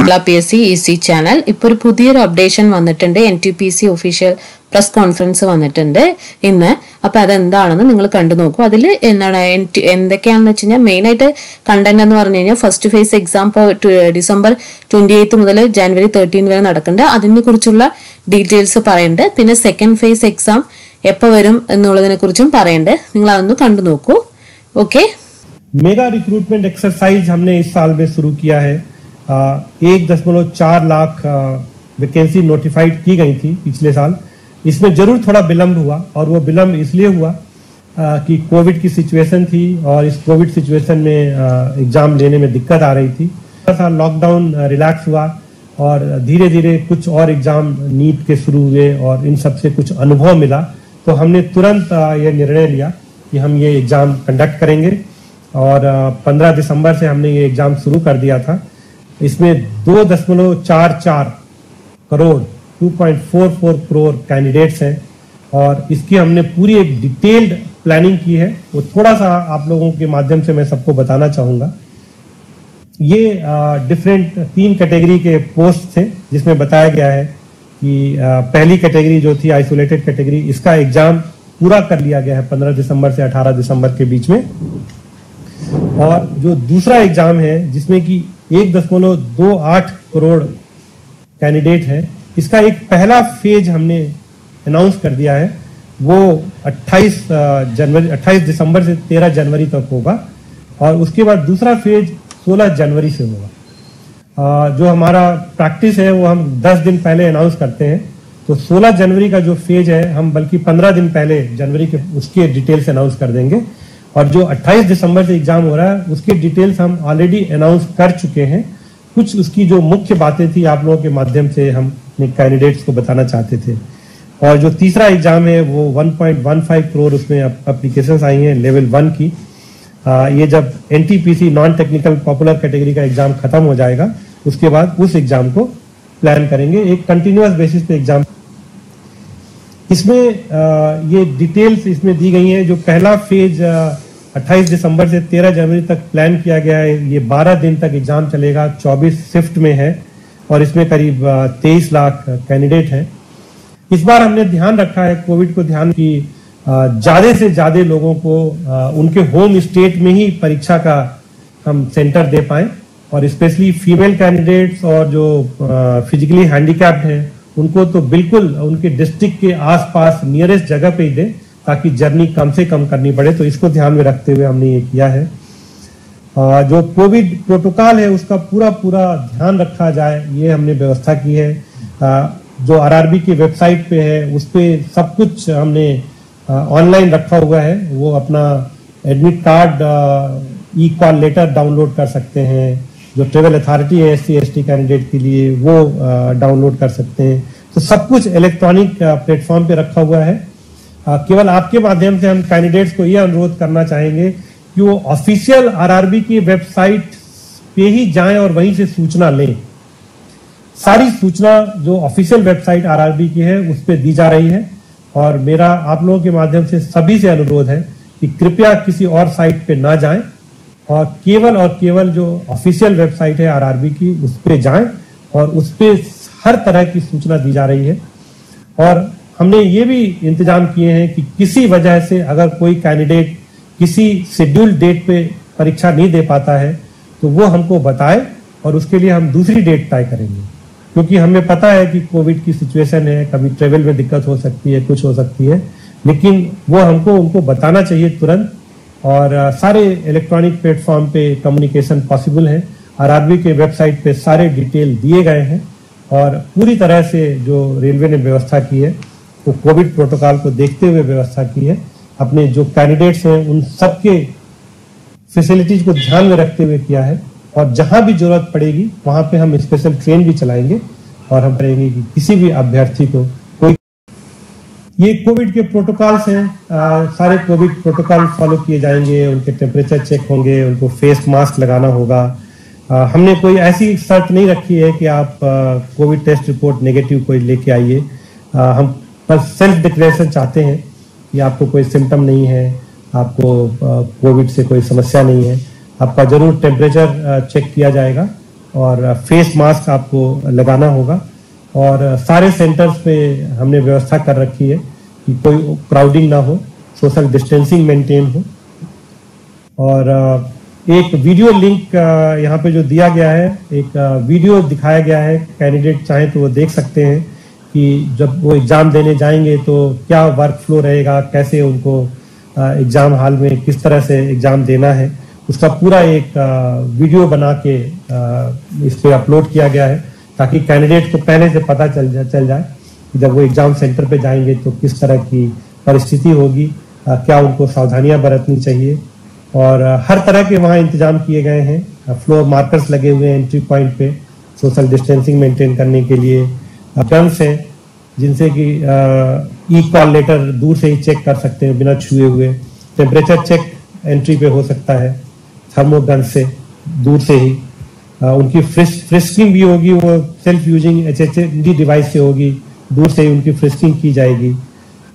PSC EC channel ഇപ്പോൾ ഒരു പുതിയൊരു അപ്ഡേഷൻ വന്നിട്ടുണ്ട്. NTPC ഒഫീഷ്യൽ പ്രസ് കോൺഫറൻസ് വന്നിട്ടുണ്ട് ഇന്ന്. അപ്പോൾ അതെന്താണെന്ന് നിങ്ങൾ കണ്ടു നോക്കൂ. അതിൽ എന്താണ് എന്തൊക്കെയാണെന്ന് വെച്ച് കഴിഞ്ഞാൽ മെയിൻ ആയിട്ട് കണ്ടന്റ് എന്ന് പറഞ്ഞു കഴിഞ്ഞാൽ ഫസ്റ്റ് ഫേസ് എക്സാം ഡിസംബർ 28 മുതൽ ജനുവരി 13 വരെ നടക്കുന്നുണ്ട്. അതിനെ കുറിച്ചുള്ള ഡീറ്റെയിൽസ് പറയുന്നുണ്ട്. പിന്നെ സെക്കൻഡ് ഫേസ് എക്സാം എപ്പോൾ വരും എന്നുള്ളതിനെ കുറിച്ചും പറയുന്നുണ്ട്. നിങ്ങൾ അതൊന്ന് കണ്ടു നോക്കൂ. ओके, मेगा रिक्रूटमेंट एक्सरसाइज हमने इस साल में शुरू किया है. 1.4 लाख वैकेंसी नोटिफाइड की गई थी पिछले साल. इसमें जरूर थोड़ा विलंब हुआ और वो विलंब इसलिए हुआ कि कोविड की सिचुएशन थी और इस कोविड सिचुएशन में एग्जाम लेने में दिक्कत आ रही थी. थोड़ा सा लॉकडाउन रिलैक्स हुआ और धीरे धीरे कुछ और एग्जाम नीट के शुरू हुए और इन सब से कुछ अनुभव मिला. तो हमने तुरंत ये निर्णय लिया कि हम ये एग्जाम कंडक्ट करेंगे और 15 दिसंबर से हमने ये एग्जाम शुरू कर दिया था. इसमें 2.44 करोड़ 2.44 करोड़ कैंडिडेट्स हैं और इसकी हमने पूरी एक डिटेल्ड प्लानिंग की है. वो थोड़ा सा आप लोगों के माध्यम से मैं सबको बताना चाहूँगा. ये डिफरेंट 3 कैटेगरी के पोस्ट थे जिसमें बताया गया है कि पहली कैटेगरी जो थी आइसोलेटेड कैटेगरी, इसका एग्जाम पूरा कर लिया गया है 15 दिसंबर से 18 दिसंबर के बीच में. और जो दूसरा एग्जाम है जिसमें कि 1.28 करोड़ कैंडिडेट है, इसका एक पहला फेज हमने अनाउंस कर दिया है. वो 28 दिसंबर से 13 जनवरी तक होगा और उसके बाद दूसरा फेज 16 जनवरी से होगा. जो हमारा प्रैक्टिस है वो हम 10 दिन पहले अनाउंस करते हैं. तो 16 जनवरी का जो फेज है हम बल्कि 15 दिन पहले जनवरी के उसके डिटेल्स अनाउंस कर देंगे. और जो 28 दिसंबर से एग्जाम हो रहा है उसके डिटेल्स हम ऑलरेडी अनाउंस कर चुके हैं. कुछ उसकी जो मुख्य बातें थी आप लोगों के माध्यम से हम अपने कैंडिडेट्स को बताना चाहते थे. और जो तीसरा एग्जाम है वो 1.15 करोड़ उसमें एप्लीकेशंस आई हैं लेवल 1 की. ये जब NTPC non technical popular category का एग्जाम खत्म हो जाएगा उसके बाद उस एग्जाम को प्लान करेंगे. एक कंटिन्यूअस बेसिस पे एग्जाम. इसमें ये डिटेल्स इसमें दी गई हैं. जो पहला फेज 28 दिसंबर से 13 जनवरी तक प्लान किया गया है, ये 12 दिन तक एग्जाम चलेगा. 24 शिफ्ट में है और इसमें करीब 23 लाख कैंडिडेट हैं. इस बार हमने ध्यान रखा है कोविड को ध्यान की ज्यादा से ज्यादा लोगों को उनके होम स्टेट में ही परीक्षा का हम सेंटर दे पाए और स्पेशली फीमेल कैंडिडेट्स और जो फिजिकली हैंडीकैप्ड हैं उनको तो बिल्कुल उनके डिस्ट्रिक्ट के आसपास नियरेस्ट जगह पे ही दे ताकि जर्नी कम से कम करनी पड़े. तो इसको ध्यान में रखते हुए हमने ये किया है. जो कोविड प्रोटोकॉल है उसका पूरा ध्यान रखा जाए, ये हमने व्यवस्था की है. जो RRB की वेबसाइट पे है उस पे सब कुछ हमने ऑनलाइन रखा हुआ है. वो अपना admit card e call letter download कर सकते हैं. जो ट्रेवल अथॉरिटी है SC/ST कैंडिडेट के लिए वो डाउनलोड कर सकते हैं. तो सब कुछ इलेक्ट्रॉनिक प्लेटफॉर्म पे रखा हुआ है. केवल आपके माध्यम से हम कैंडिडेट्स को ये अनुरोध करना चाहेंगे कि वो ऑफिशियल RRB की वेबसाइट पे ही जाएं और वहीं से सूचना लें. सारी सूचना जो ऑफिशियल वेबसाइट RRB की है उस पे दी जा रही है और मेरा आप लोगों के माध्यम से सभी से अनुरोध है कि कृपया किसी और साइट पे ना जाएं और केवल जो ऑफिशियल वेबसाइट है RRB की उस पे जाएं और उस पे हर तरह की सूचना दी जा रही है. और हमने ये भी इंतजाम किए हैं कि किसी वजह से अगर कोई कैंडिडेट किसी शेड्यूल्ड डेट पे परीक्षा नहीं दे पाता है तो वो हमको बताए और उसके लिए हम दूसरी डेट तय करेंगे. क्योंकि हमें पता है कि कोविड की सिचुएशन है, कभी ट्रेवल में दिक्कत हो सकती है, कुछ हो सकती है, लेकिन वो उनको बताना चाहिए तुरंत. और सारे इलेक्ट्रॉनिक प्लेटफॉर्म पे कम्युनिकेशन पॉसिबल है. RRB के वेबसाइट पे सारे डिटेल दिए गए हैं और पूरी तरह से जो रेलवे ने व्यवस्था की है वो कोविड प्रोटोकॉल को देखते हुए व्यवस्था की है. अपने जो कैंडिडेट्स हैं उन सबके फैसिलिटीज को ध्यान में रखते हुए किया है और जहां भी जरूरत पड़ेगी वहां पे हम स्पेशल ट्रेन भी चलाएंगे और हम करेंगे कि किसी भी अभ्यर्थी को कोई. ये कोविड के प्रोटोकॉल्स हैं. सारे कोविड प्रोटोकॉल फॉलो किए जाएंगे. उनके टेम्परेचर चेक होंगे, उनको फेस मास्क लगाना होगा. हमने कोई ऐसी शर्त नहीं रखी है कि आप कोविड टेस्ट रिपोर्ट नेगेटिव कोई लेके आइए. हम बस सेल्फ डिक्लेरेशन चाहते हैं कि आपको कोई सिम्टम नहीं है, आपको कोविड से कोई समस्या नहीं है. आपका जरूर टेम्परेचर चेक किया जाएगा और फेस मास्क आपको लगाना होगा। और सारे सेंटर्स पे हमने व्यवस्था कर रखी है कि कोई क्राउडिंग ना हो, सोशल डिस्टेंसिंग मेंटेन हो। और एक वीडियो लिंक यहाँ पे जो दिया गया है, एक वीडियो दिखाया गया है, कैंडिडेट चाहे तो वो देख सकते हैं कि जब वो एग्जाम देने जाएंगे तो क्या वर्क फ्लो रहेगा, कैसे उनको एग्जाम हॉल में किस तरह से एग्जाम देना है, उसका पूरा एक वीडियो बना के इस पे अपलोड किया गया है, ताकि कैंडिडेट को पहले से पता चल जाए कि जब वो एग्जाम सेंटर पे जाएंगे तो किस तरह की परिस्थिति होगी, क्या उनको सावधानियां बरतनी चाहिए। और हर तरह के वहाँ इंतजाम किए गए हैं। फ्लोर मार्कर्स लगे हुए हैं एंट्री पॉइंट पे सोशल डिस्टेंसिंग मेंटेन करने के लिए। गन्स हैं जिनसे कि ई कॉल लेटर दूर से ही चेक कर सकते हैं बिना छुए हुए। टेम्परेचर चेक एंट्री पे हो सकता है थर्मोगन से दूर से ही। उनकी फ्रिस्किंग भी होगी, वो सेल्फ यूजिंग HHD डिवाइस से होगी, दूर से ही उनकी फ्रिस्किंग की जाएगी।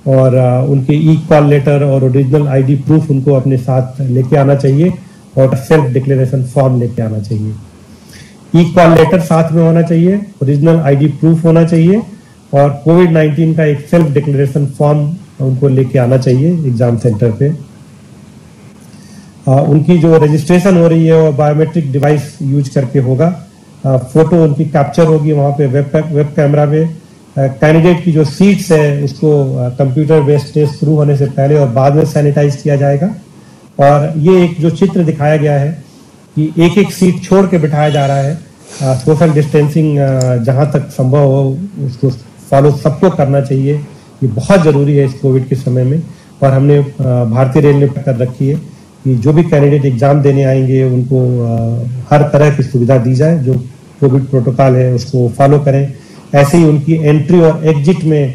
और उनके ई कॉल लेटर और ओरिजिनल ID प्रूफ उनको अपने साथ लेके आना चाहिए और सेल्फ डिक्लेरेशन फॉर्म लेके आना चाहिए। ई कॉल लेटर साथ में होना चाहिए, ओरिजिनल ID प्रूफ होना चाहिए और कोविड-19 का एक सेल्फ डिक्लेरेशन फॉर्म उनको लेके आना चाहिए एग्जाम सेंटर पे। उनकी जो रजिस्ट्रेशन हो रही है वो बायोमेट्रिक डिवाइस यूज करके होगा। फोटो उनकी कैप्चर होगी वहाँ पे वेब कैमरा में। कैंडिडेट की जो सीट्स है उसको कंप्यूटर बेस्ड टेस्ट शुरू होने से पहले और बाद में सैनिटाइज किया जाएगा। और ये एक जो चित्र दिखाया गया है कि एक एक सीट छोड़ के बिठाया जा रहा है। सोशल डिस्टेंसिंग जहाँ तक संभव हो उसको फॉलो सबको करना चाहिए, ये बहुत ज़रूरी है इस कोविड के समय में। और हमने भारतीय रेल ने कर रखी है कि जो भी कैंडिडेट एग्जाम देने आएंगे उनको हर तरह की सुविधा दी जाए, जो कोविड प्रोटोकॉल है उसको फॉलो करें। ऐसे ही उनकी एंट्री और एग्जिट में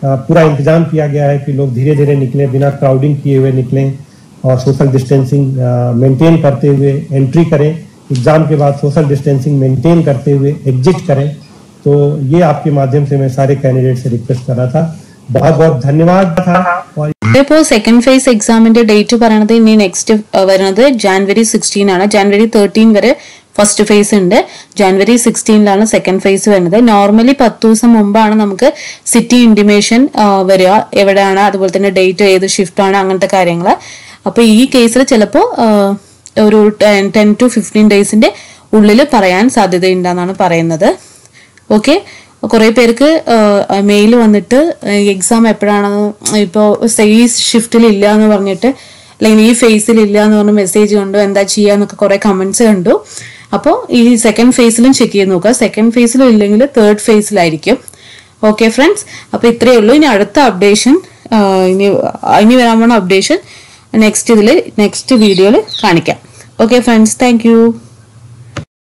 पूरा इंतजाम किया गया है कि लोग धीरे धीरे निकलें, बिना क्राउडिंग किए हुए निकलें और सोशल डिस्टेंसिंग मेंटेन करते हुए एंट्री करें। एग्जाम के बाद सोशल डिस्टेंसिंग मेंटेन करते हुए एग्जिट करें। तो ये आपके माध्यम से मैं सारे कैंडिडेट से रिक्वेस्ट कर रहा था। बहुत बहुत धन्यवाद था। और ഇപ്പോൾ സെക്കൻഡ് ഫേസ് എക്സാമിന്റെ ഡേറ്റ് പറയുന്നത് ഇനി നെക്സ്റ്റ് വരുന്നത് January 16 ആണ്. January 13 വരെ ഫസ്റ്റ് ഫേസ് ഉണ്ട്. January 16 സെക്കൻഡ് ഫേസ് വരുന്നത്. നോർമലി 10 ദിവസം മുമ്പാണ് നമുക്ക് സിറ്റി ഇന്റിമേഷൻ വരിക, എവിടെയാണ്, അതുപോലെ തന്നെ ഡേറ്റ്, ഏത് ഷിഫ്റ്റ് ആണ്, അങ്ങനത്തെ കാര്യങ്ങൾ. അപ്പൊ ഈ കേസിൽ ചിലപ്പോൾ ഒരു 10 to 15 ഡേയ്സിന്റെ ഉള്ളിൽ പറയാൻ സാധ്യതയുണ്ടെന്നാണ് പറയുന്നത്. ഓക്കെ, കുറെ പേർക്ക് മെയിൽ വന്നിട്ട് എക്സാം എപ്പോഴാണെന്ന്, ഇപ്പോൾ ഈ ഷിഫ്റ്റിൽ ഇല്ല എന്ന് പറഞ്ഞിട്ട് അല്ലെങ്കിൽ ഈ ഫേസിൽ ഇല്ല എന്ന് പറഞ്ഞ് മെസ്സേജ് കണ്ടു, എന്താ ചെയ്യാന്നൊക്കെ കുറെ കമന്റ്സ് കണ്ടു. അപ്പോൾ ഈ സെക്കൻഡ് ഫേസിലും ചെക്ക് ചെയ്ത് നോക്കുക. സെക്കൻഡ് ഫേസിലും ഇല്ലെങ്കിൽ തേർഡ് ഫേസിലായിരിക്കും. ഓക്കെ ഫ്രണ്ട്സ്, അപ്പോൾ ഇത്രയേ ഉള്ളൂ. ഇനി അടുത്ത അപ്ഡേഷൻ, ഇനി വരാൻ പോണ അപ്ഡേഷൻ നെക്സ്റ്റ് വീഡിയോയിൽ കാണിക്കാം. Okay friends, thank you.